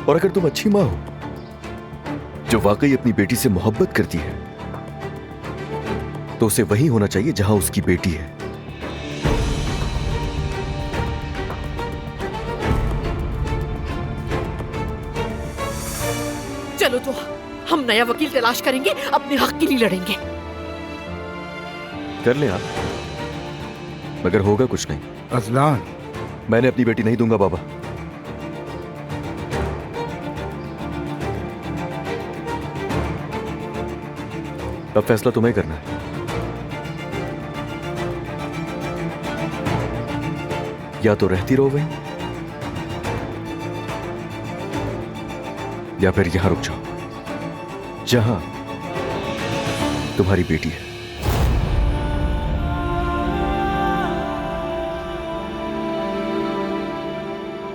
और अगर तुम अच्छी माँ हो जो वाकई अपनी बेटी से मोहब्बत करती है तो उसे वही होना चाहिए जहां उसकी बेटी है। चलो तो हम नया वकील तलाश करेंगे, अपने हक के लिए लड़ेंगे। कर ले आप, मगर होगा कुछ नहीं। अजलान, मैंने अपनी बेटी नहीं दूंगा बाबा। अब फैसला तुम्हें करना है। या तो रहती रहो वहीं या फिर यहां रुक जाओ जहां तुम्हारी बेटी है।